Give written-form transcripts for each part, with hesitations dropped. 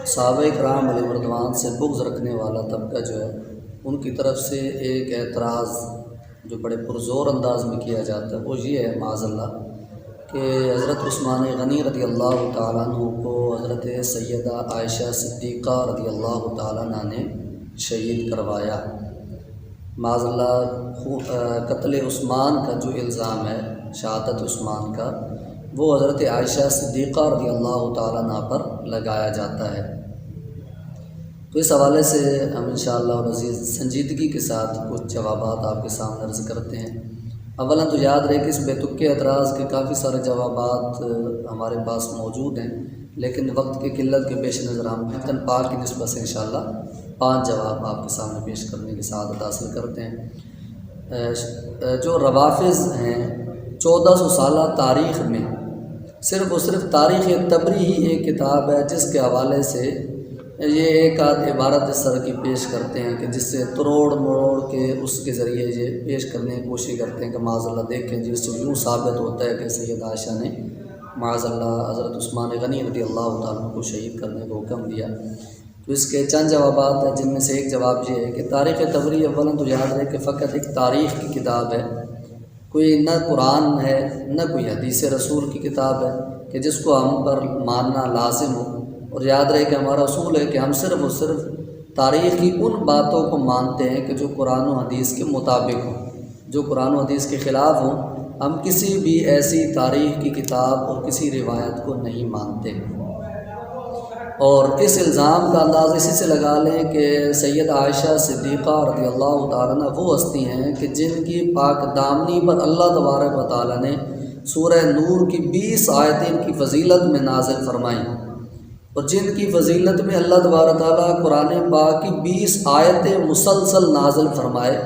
صحابہ کرام علیہ مردوان سے بغض رکھنے والا طبقہ جو ہے ان کی طرف سے ایک اعتراض جو بڑے پرزور انداز میں کیا جاتا ہے وہ یہ ہے معاذ اللہ کہ حضرت عثمان غنی رضی اللہ تعالیٰ عنہ کو حضرت سیدہ عائشہ صدیقہ رضی اللہ تعالیٰ عنہ نے شہید کروایا۔ معاذ اللہ قتل عثمان کا جو الزام ہے، شہادت عثمان کا، وہ حضرت عائشہ صدیقہ رضی اللہ تعالیٰ عنہ پر لگایا جاتا ہے۔ تو اس حوالے سے ہم انشاءاللہ العزیز سنجیدگی کے ساتھ کچھ جوابات آپ کے سامنے عرض کرتے ہیں۔ اولا تو یاد رہے کہ اس بے تکے اعتراض کے کافی سارے جوابات ہمارے پاس موجود ہیں، لیکن وقت کی قلت کے پیش نظر ہم فتن پاک کی نسبت سے انشاءاللہ 5 جواب آپ کے سامنے پیش کرنے کی سعادت حاصل کرتے ہیں۔ جو روافض ہیں 1400 سالہ تاریخ میں صرف و صرف تاریخ تبری ہی ایک کتاب ہے جس کے حوالے سے یہ ایک آدھ عبارت اس طرح کی پیش کرتے ہیں کہ جس سے تروڑ مروڑ کے اس کے ذریعے یہ پیش کرنے کی کوشش کرتے ہیں کہ معاذ اللہ دیکھیں جس سے یوں ثابت ہوتا ہے کہ سید عائشہ نے معاذ اللہ حضرت عثمان غنی رضی اللہ تعالیٰ کو شہید کرنے کو حکم دیا۔ تو اس کے چند جوابات ہیں، جن میں سے ایک جواب یہ ہے کہ تاریخ تبری اولا تو یاد رہے کہ فقط ایک تاریخ کی کتاب ہے، کوئی نہ قرآن ہے نہ کوئی حدیث رسول کی کتاب ہے کہ جس کو ہم پر ماننا لازم ہو۔ اور یاد رہے کہ ہمارا اصول ہے کہ ہم صرف اور صرف تاریخ کی ان باتوں کو مانتے ہیں کہ جو قرآن و حدیث کے مطابق ہوں، جو قرآن و حدیث کے خلاف ہوں ہم کسی بھی ایسی تاریخ کی کتاب اور کسی روایت کو نہیں مانتے۔ اور اس الزام کا انداز اسی سے لگا لیں کہ سید عائشہ صدیقہ رضی اللہ تعالیٰ عنہ وہ ہستی ہیں کہ جن کی پاک دامنی پر اللہ تبارک و تعالیٰ نے سورہ نور کی 20 آیتیں ان کی فضیلت میں نازل فرمائیں، اور جن کی فضیلت میں اللہ تبارک تعالیٰ قرآن پاک کی 20 آیتیں مسلسل نازل فرمائے،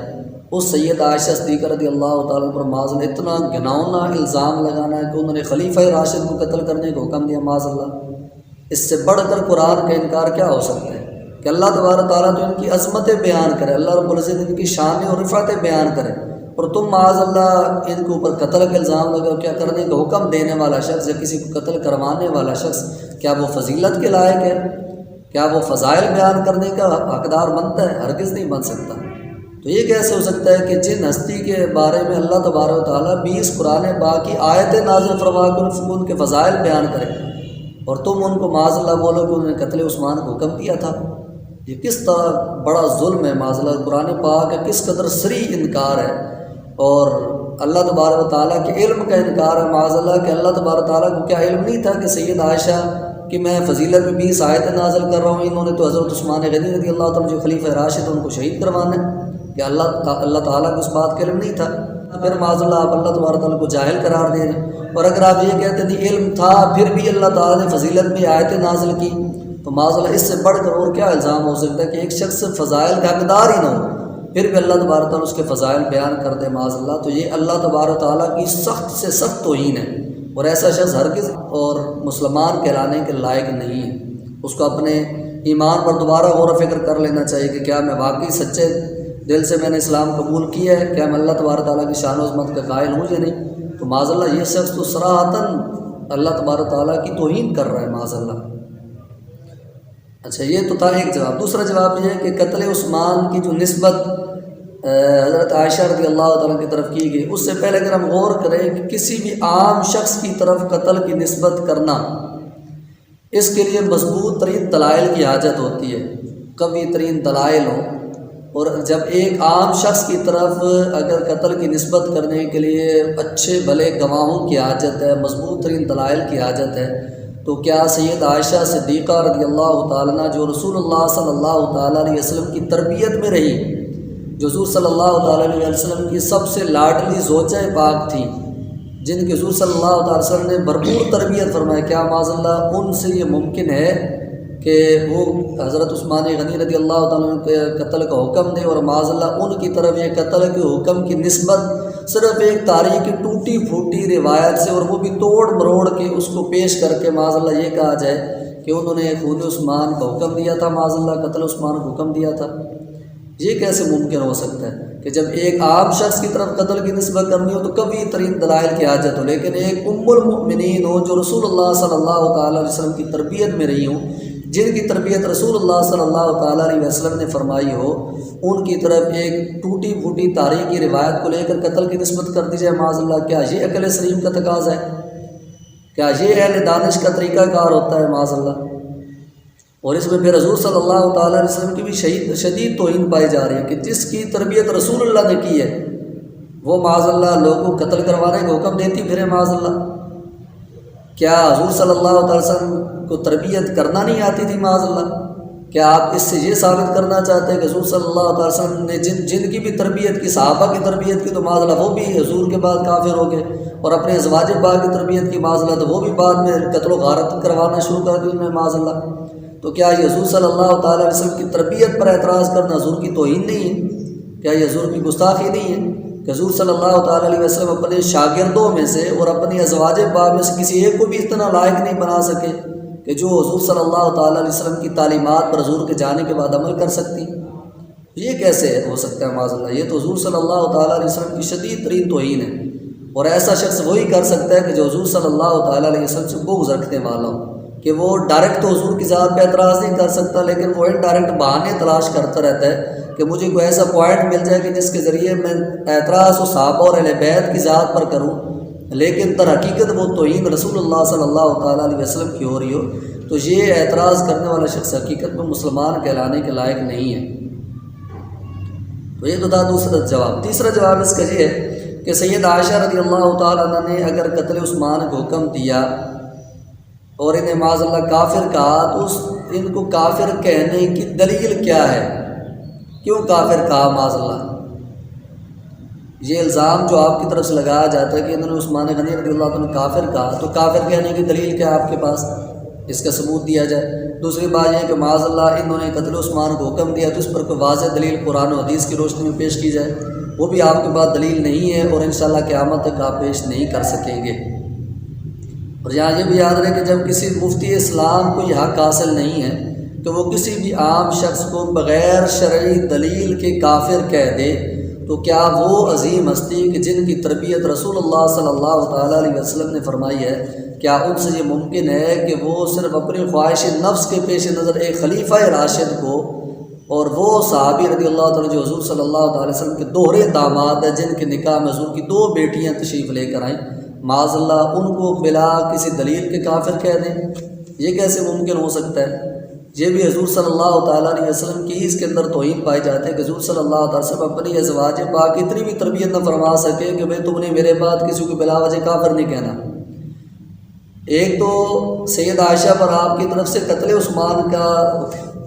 اس سید عائشہ صدیقہ رضی اللہ تعالیٰ پر معاذ اللہ اتنا گھناؤنا الزام لگانا ہے کہ انہوں نے خلیفہ راشد کو قتل کرنے کا حکم دیا۔ معاذ اللہ اس سے بڑھ کر قرآن کا انکار کیا ہو سکتا ہے کہ اللہ تبارک تعالیٰ تو ان کی عظمتیں بیان کرے، اللہ رب العزت ان کی شان اور رفعتیں بیان کرے، اور تم معاذ اللہ ان کے اوپر قتل کا الزام لگاؤ۔ کیا کرنے کا حکم دینے والا شخص یا کسی کو قتل کروانے والا شخص کیا وہ فضیلت کے لائق ہے؟ کیا وہ فضائل بیان کرنے کا حقدار بنتا ہے؟ ہرگز نہیں بن سکتا۔ تو یہ کیسے ہو سکتا ہے کہ جن ہستی کے بارے میں اللہ تبارک و تعالیٰ 20 قرآن پاک کی آیتیں نازل فرما کر ان کے فضائل بیان کرے، اور تم ان کو معاذ اللہ بولو کہ انہوں نے قتل عثمان کو حکم دیا تھا؟ یہ کس طرح بڑا ظلم ہے معاذ اللہ۔ قرآن پاک کا کس قدر صریح انکار ہے، اور اللہ تبارک و تعالیٰ کے علم کا انکار ہے معاذ اللہ کہ اللہ تبارک و تعالیٰ کو کیا علم نہیں تھا کہ سید عائشہ کہ میں فضیلت میں 20 آیتیں نازل کر رہا ہوں، انہوں نے تو حضرت عثمان غنی رضی اللہ تعالیٰ جو خلیفہ راشد ان کو شہید کروانا ہے؟ کہ اللہ تعالیٰ کو اس بات کا علم نہیں تھا؟ پھر معاذ اللہ آپ اللہ تبارک تعالیٰ کو جاہل قرار دے رہے ہیں۔ اور اگر آپ یہ کہتے ہیں علم تھا پھر بھی اللہ تعالیٰ نے فضیلت میں آیتیں نازل کی، تو معاذ اللہ اس سے بڑھ کر اور کیا الزام ہو سکتا ہے کہ ایک شخص فضائل کا حقدار ہی نہ ہو پھر بھی اللہ تبارک تعالیٰ اس کے فضائل بیان کر دے معاذ اللہ؟ تو یہ اللہ تبارک تعالیٰ کی سخت سے سخت توہین ہے، اور ایسا شخص ہرگز اور مسلمان کہلانے کے لائق نہیں ہے۔ اس کو اپنے ایمان پر دوبارہ غور و فکر کر لینا چاہیے کہ کیا میں واقعی سچے دل سے میں نے اسلام قبول کیا ہے، کیا میں اللہ تبارک تعالیٰ کی شان و عظمت کا قائل ہوں یا نہیں؟ تو معاذ اللہ یہ شخص تو صراحتاً اللہ تبارک تعالیٰ کی توہین کر رہا ہے معاذ اللہ۔ اچھا یہ تو تھا ایک جواب۔ دوسرا جواب یہ ہے کہ قتل عثمان کی جو نسبت حضرت عائشہ رضی اللہ تعالیٰ کی طرف کی گئی، اس سے پہلے اگر ہم غور کریں کہ کسی بھی عام شخص کی طرف قتل کی نسبت کرنا، اس کے لیے مضبوط ترین دلائل کی حاجت ہوتی ہے، قوی ترین دلائل ہوں، اور جب ایک عام شخص کی طرف اگر قتل کی نسبت کرنے کے لیے اچھے بھلے گواہوں کی حاجت ہے، مضبوط ترین دلائل کی حاجت ہے، تو کیا سید عائشہ صدیقہ رضی اللہ تعالیٰ عنہ جو رسول اللہ صلی اللہ تعالیٰ علیہ وسلم کی تربیت میں رہی، جو حضور صلی اللہ تعالیٰ علیہ وسلم کی سب سے لاڈلی زوجہ پاک تھی، جن کے حضور صلی اللہ تعالیٰ علیہ وسلم نے بھرپور تربیت فرمایا، کیا معاذ اللہ ان سے یہ ممکن ہے کہ وہ حضرت عثمان غنی رضی اللہ تعالیٰ عنہ کے قتل کا حکم دے، اور معاذ اللہ ان کی طرف یہ قتل کے حکم کی نسبت صرف ایک تاریخ کی ٹوٹی پھوٹی روایت سے، اور وہ بھی توڑ مروڑ کے اس کو پیش کر کے معاذ اللہ یہ کہا جائے کہ انہوں نے خون عثمان کا حکم دیا تھا، معاذ اللہ قتل عثمان کا حکم دیا تھا؟ یہ کیسے ممکن ہو سکتا ہے کہ جب ایک عام شخص کی طرف قتل کی نسبت کرنی ہو تو قوی ترین دلائل کی حاجت ہو، لیکن ایک ام المؤمنین ہو جو رسول اللہ صلی اللہ تعالیٰ علیہ وسلم کی تربیت میں رہی ہوں، جن کی تربیت رسول اللہ صلی اللہ تعالیٰ علیہ وسلم نے فرمائی ہو، ان کی طرف ایک ٹوٹی پھوٹی تاریخی روایت کو لے کر قتل کی نسبت کر دی جائے معاذ اللہ، کیا یہ عقل سلیم کا تقاضا ہے؟ کیا یہ اہل دانش کا طریقہ کار ہوتا ہے معاذ اللہ؟ اور اس میں پھر حضور صلی اللہ تعالیٰ علیہ وسلم کی بھی شدید توہین پائی جا رہی ہے کہ جس کی تربیت رسول اللہ نے کی ہے وہ معاذ اللہ لوگوں کو قتل کروانے کا حکم دیتی پھرے معاذ اللہ۔ کیا حضور صلی اللہ تعالی وسلم کو تربیت کرنا نہیں آتی تھی معاذ اللہ؟ کیا آپ اس سے یہ ثابت کرنا چاہتے ہیں کہ حضور صلی اللہ تعالی وسلم نے جن کی بھی تربیت کی، صحابہ کی تربیت کی، تو معاذ اللہ وہ بھی حضور کے بعد کافر ہو گئے، اور اپنے ازواج پاک کی تربیت کی معاذ اللہ تو وہ بھی بعد میں قتل و غارت کروانا شروع کر دی انہوں نے معاذ اللہ؟ تو کیا یہ حضور صلی اللہ تعالی علیہ وسلم کی تربیت پر اعتراض کرنا حضور کی توہین نہیں ہے؟ کیا یہ حضور کی گستاخی نہیں ہے کہ حضور صلی اللہ تعالی علیہ وسلم اپنے شاگردوں میں سے اور اپنی ازواج پاک میں سے کسی ایک کو بھی اتنا لائق نہیں بنا سکے کہ جو حضور صلی اللہ تعالی علیہ وسلم کی تعلیمات پر حضور کے جانے کے بعد عمل کر سکتی؟ یہ کیسے ہو سکتا ہے معاذ اللہ؟ یہ تو حضور صلی اللہ تعالی علیہ وسلم کی شدید ترین توہین ہے، اور ایسا شخص وہی کر سکتا ہے کہ جو حضور صلی اللہ تعالی علیہ وسلم سے بغض رکھنے والا ہو، کہ وہ ڈائریکٹ تو حضور کی ذات پہ اعتراض نہیں کر سکتا، لیکن وہ انڈائریکٹ بہانے تلاش کرتا رہتا ہے کہ مجھے کوئی ایسا پوائنٹ مل جائے کہ جس کے ذریعے میں اعتراض و صحابہ اور اہل بیت کی ذات پر کروں، لیکن در حقیقت وہ توہین رسول اللہ صلی اللہ تعالیٰ علیہ وسلم کی ہو رہی ہو، تو یہ اعتراض کرنے والا شخص حقیقت میں مسلمان کہلانے کے لائق نہیں ہے۔ تو یہ تو تھا دوسرا جواب۔ تیسرا جواب اس کا یہ ہے کہ سید عائشہ رضی اللہ تعالیٰ عنہ نے اگر قتل عثمان کو حکم دیا اور انہیں معاذ اللہ کافر کہا، تو ان کو کافر کہنے کی دلیل کیا ہے؟ کیوں کافر کہا معاذ اللہ؟ یہ الزام جو آپ کی طرف سے لگایا جاتا ہے کہ انہوں نے عثمان غنی رضی اللہ عنہ کافر کہا، تو کافر کہنے کی دلیل کیا آپ کے پاس؟ اس کا ثبوت دیا جائے۔ دوسری بات یہ ہے کہ معاذ اللہ انہوں نے قتل عثمان کو حکم دیا، تو اس پر کوئی واضح دلیل قرآن و حدیث کی روشنی میں پیش کی جائے، وہ بھی آپ کے پاس دلیل نہیں ہے، اور انشاءاللہ قیامت تک آپ پیش نہیں کر سکیں گے۔ اور یہاں یہ بھی یاد رہے کہ جب کسی مفتی اسلام کو یہ حق حاصل نہیں ہے کہ وہ کسی بھی عام شخص کو بغیر شرعی دلیل کے کافر کہہ دے، تو کیا وہ عظیم ہستی کہ جن کی تربیت رسول اللہ صلی اللہ تعالیٰ علیہ وسلم نے فرمائی ہے، کیا ان سے یہ ممکن ہے کہ وہ صرف اپنی خواہش نفس کے پیش نظر ایک خلیفہ راشد کو، اور وہ صحابی رضی اللہ تعالیٰ جو حضور صلی اللہ تعالی وسلم کے دوہرے داماد ہیں، جن کے نکاح میں حضور کی 2 بیٹیاں تشریف لے کر آئیں، معاذ اللہ ان کو بلا کسی دلیل کے کافر کہہ دیں؟ یہ کیسے ممکن ہو سکتا ہے؟ یہ بھی حضور صلی اللہ تعالیٰ علیہ وسلم کی اس کے اندر توہین پائی جاتی ہے کہ حضور صلی اللہ تعالیٰ وسلم اپنی ازواج پاک اتنی بھی تربیت نہ فرما سکے کہ بھئی تم نے میرے بعد کسی کو بلا وجہ کافر نہیں کہنا۔ ایک تو سید عائشہ پر آپ کی طرف سے قتل عثمان کا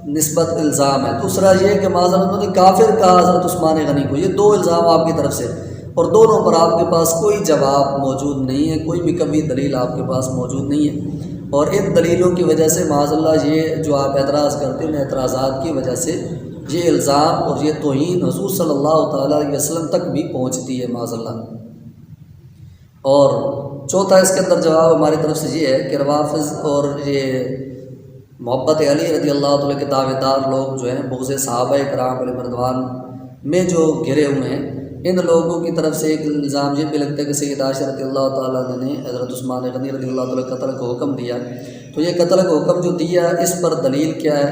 نسبت الزام ہے، دوسرا یہ کہ معاذ اللہ انہوں نے کافر کہا حضرت عثمان غنی کو۔ یہ 2 الزام آپ کی طرف سے، اور دونوں پر آپ کے پاس کوئی جواب موجود نہیں ہے، کوئی بھی قوی دلیل آپ کے پاس موجود نہیں ہے، اور ان دلیلوں کی وجہ سے معاذ اللہ یہ جو آپ اعتراض کرتے ہیں، اعتراضات کی وجہ سے یہ الزام اور یہ توہین حضور صلی اللہ تعالیٰ علیہ وسلم تک بھی پہنچتی ہے معاذ اللہ۔ اور چوتھا اس کے اندر جواب ہماری طرف سے یہ ہے کہ روافض اور یہ محبت علی رضی اللہ تعالیٰ کے دعوے دار لوگ جو ہیں، بغض صحابہ کرام علیہ رضوان میں جو گھرے ہوئے ہیں، ان لوگوں کی طرف سے ایک الزام یہ بھی لگتا ہے کہ سید عائشہ رضی اللہ تعالیٰ نے حضرت عثمان غنی رضی اللہ تعالیٰ قتل کو حکم دیا، تو یہ قتل کو حکم جو دیا اس پر دلیل کیا ہے؟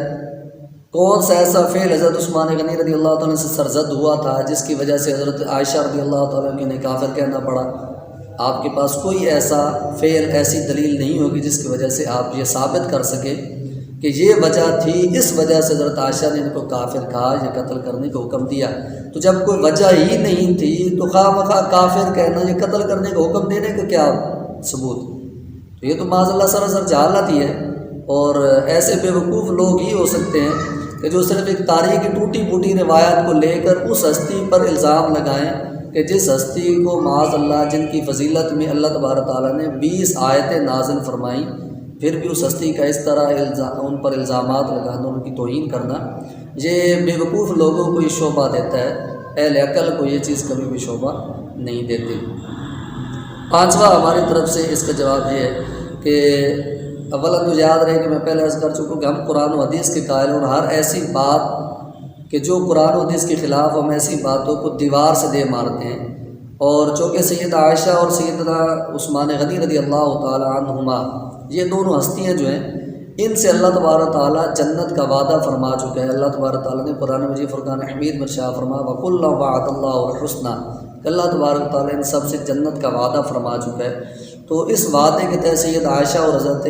کون سا ایسا فعل حضرت عثمان غنی رضی اللہ تعالیٰ سے سرزد ہوا تھا جس کی وجہ سے حضرت عائشہ رضی اللہ تعالیٰ نے کافر کہنا پڑا؟ آپ کے پاس کوئی ایسا فعل، ایسی دلیل نہیں ہوگی جس کی وجہ سے آپ یہ ثابت کر سکیں کہ یہ وجہ تھی، اس وجہ سے حضرت عائشہ نے ان کو کافر کہا یا قتل کرنے کا حکم دیا۔ تو جب کوئی وجہ ہی نہیں تھی تو خواہ مخواہ کافر کہنا یا قتل کرنے کا حکم دینے کا کیا ثبوت؟ تو یہ تو معاذ اللہ سراسر جہالت ہی ہے، اور ایسے بیوقوف لوگ ہی ہو سکتے ہیں کہ جو صرف ایک تاریخی ٹوٹی پھوٹی روایت کو لے کر اس ہستی پر الزام لگائیں کہ جس ہستی کو معاذ اللہ جن کی فضیلت میں اللہ تبارک تعالیٰ نے 20 آیتیں نازل فرمائیں، پھر بھی اس ہستی کا اس طرح ان پر الزامات لگانا، ان کی توہین کرنا، یہ بیوقوف لوگوں کو یہ شعبہ دیتا ہے، اہل عقل کو یہ چیز کبھی بھی شعبہ نہیں دیتی۔ 5واں ہماری طرف سے اس کا جواب یہ ہے کہ اولا تو یاد رہے کہ میں پہلے عرض کر چکا کہ ہم قرآن و حدیث کے قائل اور ہر ایسی بات کہ جو قرآن و حدیث کے خلاف، ہم ایسی باتوں کو دیوار سے دے مارتے ہیں، اور چونکہ سید عائشہ اور سیدنا عثمان غنی رضی اللہ تعالی عنہما یہ دونوں ہستیاں جو ہیں، ان سے اللہ تبارک تعالیٰ جنت کا وعدہ فرما چکا ہے۔ اللہ تبارک تعالیٰ نے قرآن مجید فرقان حمید میں ارشاد فرمایا وَكُلًّا وَعَدَ اللَّهُ الْحُسْنَى، اللہ تبارک تعالیٰ ان سب سے جنت کا وعدہ فرما چکا ہے۔ تو اس وعدے کے تحت سید عائشہ اور حضرت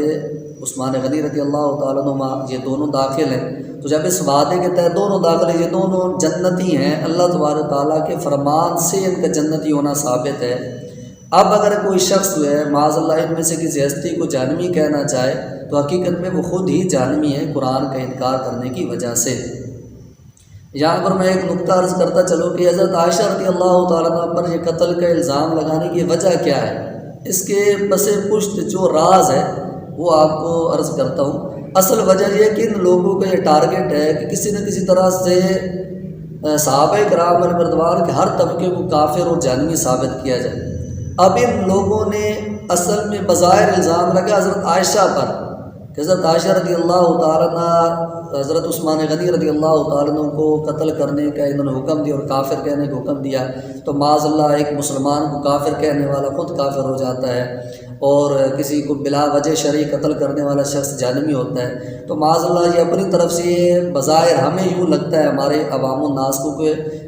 عثمان غنی رضی اللہ تعالیٰ عنہما یہ دونوں داخل ہیں۔ تو جب اس وعدے کے تحت دونوں داخل ہیں، یہ دونوں جنتی ہیں، اللہ تبارک تعالیٰ کے فرمان سے ان کا جنتی ہونا ثابت ہے۔ اب اگر کوئی شخص جو ہے معاذ اللہ ان میں سے کسی ہستی کو جہنمی کہنا چاہے تو حقیقت میں وہ خود ہی جہنمی ہے قرآن کا انکار کرنے کی وجہ سے۔ یہاں پر میں ایک نقطہ عرض کرتا چلوں کہ حضرت عائشہ رضی اللہ تعالیٰ عنہ پر یہ قتل کا الزام لگانے کی وجہ کیا ہے، اس کے پس پشت جو راز ہے وہ آپ کو عرض کرتا ہوں۔ اصل وجہ یہ کہ ان لوگوں کا یہ ٹارگٹ ہے کہ کسی نہ کسی طرح سے صحابہ کرام علیہ رضوان کے ہر طبقے کو کافر اور جہنمی ثابت کیا جائے۔ اب ان لوگوں نے اصل میں بظاہر الزام لگا حضرت عائشہ پر کہ حضرت عائشہ رضی اللہ تعالیٰ عنہ حضرت عثمان غنی رضی اللہ تعالیٰ عنہ کو قتل کرنے کا انہوں نے حکم دیا اور کافر کہنے کا حکم دیا، تو معاذ اللہ ایک مسلمان کو کافر کہنے والا خود کافر ہو جاتا ہے، اور کسی کو بلا وجہ شرعی قتل کرنے والا شخص جہنمی ہوتا ہے۔ تو معاذ اللہ یہ اپنی طرف سے یہ بظاہر ہمیں یوں لگتا ہے ہمارے عوام الناس کو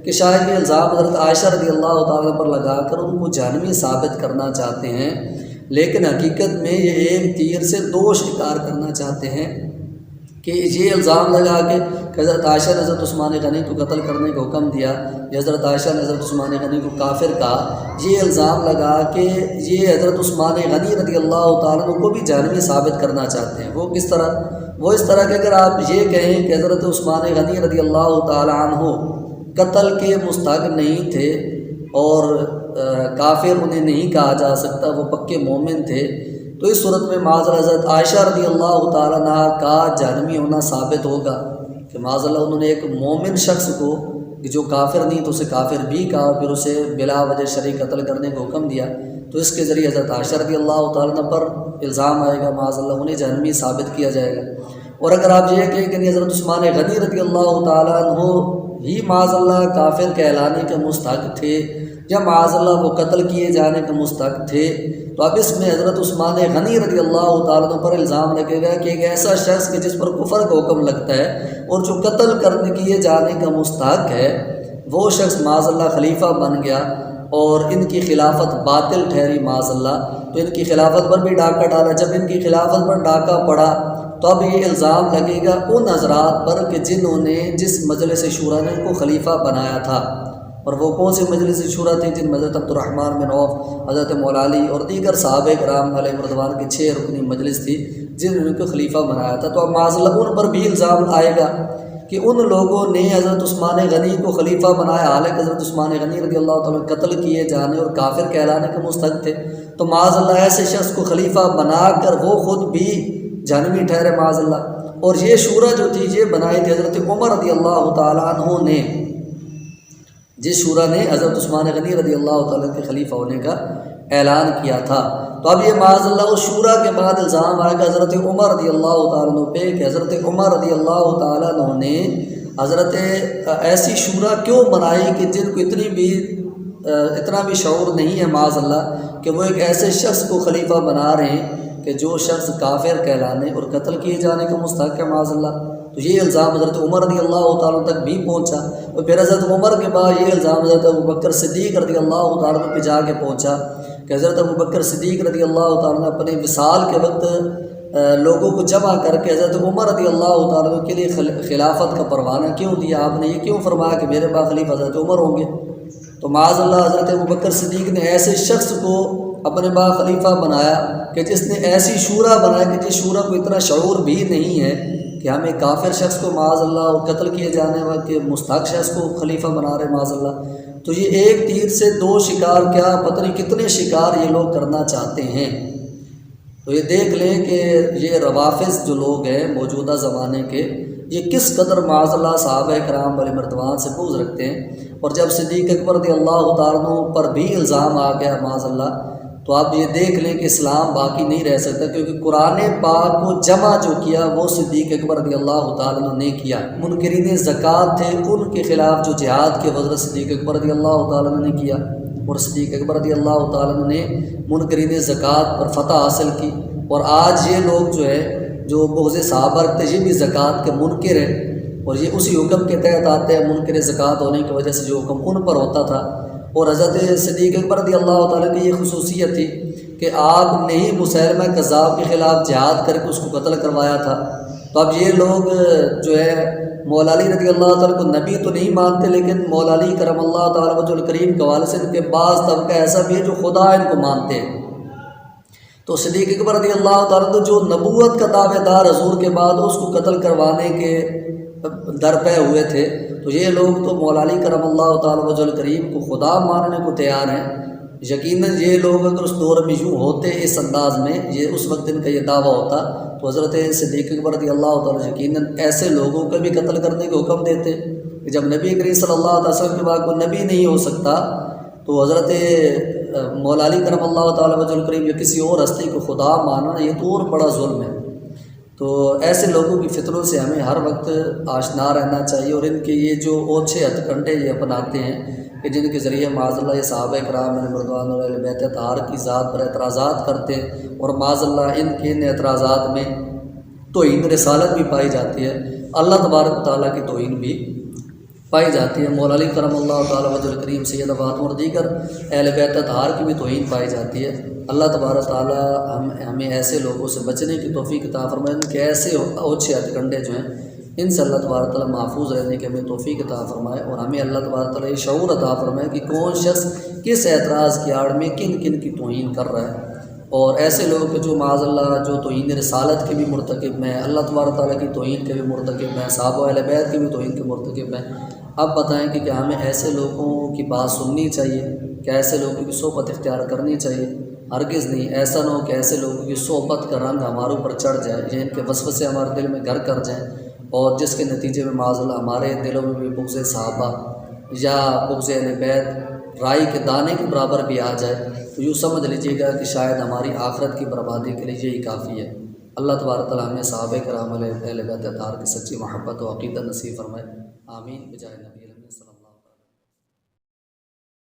کہ شاید یہ الزام حضرت عائشہ رضی اللہ تعالیٰ پر لگا کر ان کو جہنمی ثابت کرنا چاہتے ہیں، لیکن حقیقت میں یہ ایک تیر سے دو شکار کرنا چاہتے ہیں کہ یہ الزام لگا کے کہ حضرت عائشہ نے حضرت عثمان غنی کو قتل کرنے کا حکم دیا یا حضرت عائشہ نے حضرت عثمان غنی کو کافر کہا، یہ الزام لگا کہ یہ حضرت عثمان غنی رضی اللہ تعالیٰ عنہ کو بھی جہنمی ثابت کرنا چاہتے ہیں۔ وہ کس طرح؟ وہ اس طرح کہ اگر آپ یہ کہیں کہ حضرت عثمان غنی رضی اللہ تعالیٰ عنہ قتل کے مستحق نہیں تھے اور کافر انہیں نہیں کہا جا سکتا، وہ پکے مومن تھے، تو اس صورت میں معاذ اللہ حضرت عائشہ رضی اللہ تعالیٰ عنہ کا جہنمی ہونا ثابت ہوگا کہ معاذ اللہ انہوں نے ایک مومن شخص کو کہ جو کافر نہیں تو اسے کافر بھی کہا اور پھر اسے بلا وجہ شرعی قتل کرنے کا حکم دیا، تو اس کے ذریعے حضرت عائشہ رضی اللہ تعالیٰ عنہ پر الزام آئے گا، معاذ اللہ انہیں جہنمی ثابت کیا جائے گا۔ اور اگر آپ یہ کہیں کہ حضرت عثمان غنی رضی اللہ تعالیٰ عنہ ہی معاذ اللہ کافر کہلانے کے مستحق تھے یا معاذ اللہ وہ قتل کیے جانے کے مستحق تھے، تو اب اس میں حضرت عثمان غنی رضی اللہ تعالیٰ عنہ پر الزام لگے گا کہ ایک ایسا شخص کہ جس پر کفر کا حکم لگتا ہے اور جو قتل کرنے کیے جانے کا مستحق ہے، وہ شخص معاذ اللہ خلیفہ بن گیا اور ان کی خلافت باطل ٹھہری معاذ اللہ، تو ان کی خلافت پر بھی ڈاکہ ڈالا۔ جب ان کی خلافت پر ڈاکہ پڑا تو اب یہ الزام لگے گا ان حضرات پر کہ جنہوں نے جس مجلس شورا نے ان کو خلیفہ بنایا تھا، اور وہ کون سی مجلس شورا تھی؟ جن میں حضرت عبد الرحمن بن عوف، حضرت مولا علی اور دیگر صحابہ کرام علیہ رضوان کی 6 رکنی مجلس تھی جنہوں نے ان کو خلیفہ بنایا تھا۔ تو اب معاذ اللہ ان پر بھی الزام آئے گا کہ ان لوگوں نے حضرت عثمان غنی کو خلیفہ بنایا، حالانکہ حضرت عثمان غنی رضی اللہ تعالیٰ قتل کیے جانے اور کافر کہلانے کے مستحق تھے، تو معاذ اللہ ایسے شخص کو خلیفہ بنا کر وہ خود بھی جہنمی ٹھہرے معاذ اللہ۔ اور یہ شورا جو تھی یہ بنائی تھی حضرت عمر رضی اللہ تعالیٰ عنہ نے، جس شورا نے حضرت عثمان غنی رضی اللہ تعالیٰ کے خلیفہ ہونے کا اعلان کیا تھا۔ تو اب یہ معاذ اللہ اس شورا کے بعد الزام آئے گا حضرت عمر رضی اللہ تعالیٰ عنہ پہ کہ حضرت عمر رضی اللہ تعالیٰ عنہ نے حضرت ایسی شورا کیوں بنائی کہ جن کو اتنا بھی شعور نہیں ہے معاذ اللہ کہ وہ ایک ایسے شخص کو خلیفہ بنا رہے ہیں کہ جو شخص کافر کہلانے اور قتل کیے جانے کا مستحق ہے معاذ اللہ۔ تو یہ الزام حضرت عمر رضی اللہ تعالیٰ تک بھی پہنچا، اور پھر حضرت عمر کے بعد یہ الزام حضرت ابوبکر صدیق رضی اللہ تعالیٰ پہ جا کے پہنچا کہ حضرت ابوبکر صدیق رضی اللہ تعالیٰ نے اپنے وصال کے وقت لوگوں کو جمع کر کے حضرت عمر رضی اللہ تعالیٰ کے لیے خلافت کا پروانہ کیوں دیا؟ آپ نے یہ کیوں فرمایا کہ میرے بعد خلیفہ حضرت عمر ہوں گے؟ تو معاذ اللہ حضرت ابوبکر صدیق نے ایسے شخص کو اپنے بعد خلیفہ بنایا کہ جس نے ایسی شورا بنایا کہ جس شورا کو اتنا شعور بھی نہیں ہے کہ ہم ایک کافر شخص کو معاذ اللہ اور قتل کیے جانے والے مستحق شخص کو خلیفہ بنا رہے معاذ اللہ۔ تو یہ ایک تیر سے دو شکار، کیا پتہ نہیں کتنے شکار یہ لوگ کرنا چاہتے ہیں۔ تو یہ دیکھ لیں کہ یہ روافض جو لوگ ہیں موجودہ زمانے کے، یہ کس قدر معاذ اللہ صحابہ کرام علیہ رضوان سے بغض رکھتے ہیں۔ اور جب صدیق اکبر رضی اللہ تعالیٰ عنہ پر بھی الزام آ گیا معاذ اللہ، تو آپ یہ دیکھ لیں کہ اسلام باقی نہیں رہ سکتا، کیونکہ قرآن پاک کو جمع جو کیا وہ صدیق اکبر رضی اللہ تعالیٰ عنہ نے کیا۔ منکرین زکوٰۃ تھے، ان کے خلاف جو جہاد کے وزر صدیق اکبر رضی اللہ تعالیٰ عنہ نے کیا، اور صدیق اکبر رضی اللہ تعالیٰ عنہ نے منکرین زکوٰۃ پر فتح حاصل کی۔ اور آج یہ لوگ جو ہے جو بغض صحابہ رکھتے یہ بھی زکوٰۃ کے منکر ہیں، اور یہ اسی حکم کے تحت آتے ہیں، منکر زکوٰۃ ہونے کی وجہ سے جو حکم ان پر ہوتا تھا۔ اور حضرت صدیق اکبر رضی اللہ تعالیٰ کی یہ خصوصیت تھی کہ آپ نے ہی مسیلمہ کذاب کے خلاف جہاد کر کے اس کو قتل کروایا تھا۔ تو اب یہ لوگ جو ہے مولا علی رضی اللہ تعالیٰ کو نبی تو نہیں مانتے، لیکن مولا علی کرم اللہ تعالیٰ وجہ الکریم کے حوالے سے ان کے بعض طبقہ ایسا بھی ہے جو خدا ان کو مانتے ہیں۔ تو صدیق اکبر رضی اللہ تعالیٰ تو جو نبوت کا دعوے دار حضور کے بعد اس کو قتل کروانے کے درپے ہوئے تھے، تو یہ لوگ تو مولا علی کرم اللہ تعالیٰ وجہ الکریم کو خدا ماننے کو تیار ہیں۔ یقیناً یہ لوگ اگر اس دور میں یوں ہوتے اس انداز میں، یہ اس وقت ان کا یہ دعویٰ ہوتا، تو حضرت صدیق اکبر رضی اللہ تعالیٰ یقیناً ایسے لوگوں کا بھی قتل کرنے کا حکم دیتے کہ جب نبی کریم صلی اللہ علیہ وسلم کے بعد کوئی نبی نہیں ہو سکتا، تو حضرت مولا علی کرم اللہ تعالیٰ وجہ الکریم یا کسی اور ہستی کو خدا ماننا یہ تو اور بڑا ظلم ہے۔ تو ایسے لوگوں کی فطروں سے ہمیں ہر وقت آشنا رہنا چاہیے، اور ان کے یہ جو اوچھے ہتھ کنڈے یہ اپناتے ہیں کہ جن کے ذریعے معاذ اللہ یہ صحابہ کرام رضوان اللہ علیہ بیت اطہار کی ذات پر اعتراضات کرتے ہیں، اور معاذ اللہ ان کے اعتراضات میں توہین رسالت بھی پائی جاتی ہے، اللہ تبارک تعالیٰ کی توہین بھی پائی جاتی ہے، مولا علی کرم اللہ تعالیٰ وجہ الکریم سید فاطمہ اور دیگر اہل بیت اطہار کی بھی توہین پائی جاتی ہے۔ اللہ تبارک تعالیٰ ہمیں ایسے لوگوں سے بچنے کی توفیق عطا فرمائے، ان کے ایسے اوچھے ہتھ کنڈے جو ہیں ان سے اللہ تبارک تعالیٰ محفوظ رہنے کے ہمیں توفیق عطا فرمائے، اور ہمیں اللہ تبارک تعالیٰ یہ شعور عطا فرمائے کہ کون شخص کس اعتراض کی آڑ میں کن کن کی توہین کر رہا ہے، اور ایسے لوگ جو معاذ اللہ جو توہین رسالت کے بھی مرتکب ہیں، اللہ تبارک تعالیٰ کی توہین کے بھی مرتکب ہیں، صحابہ اہل بیت کے بھی توہین کے مرتکب ہیں۔ اب بتائیں کہ کیا ہمیں ایسے لوگوں کی بات سننی چاہیے؟ کیا ایسے لوگوں کی صحبت اختیار کرنی چاہیے؟ ہرگز نہیں۔ ایسا نہ ہو کہ ایسے لوگوں کی صحبت کا رنگ ہمارے اوپر چڑھ جائے یا ان کے وسوسے ہمارے دل میں گھر کر جائیں، اور جس کے نتیجے میں معاذ اللہ ہمارے دلوں میں بھی بغض صحابہ یا بغض اہل بیت رائی کے دانے کے برابر بھی آ جائے، تو یوں سمجھ لیجیے گا کہ شاید ہماری آخرت کی بربادی کے لیے یہی کافی ہے۔ اللہ تبارک تعالیٰ ہمیں صحابہ کرام علیہ اہل بیت اطہار کی سچی محبت و عقیدت نصیب فرمائے، آمین بجائے نبی۔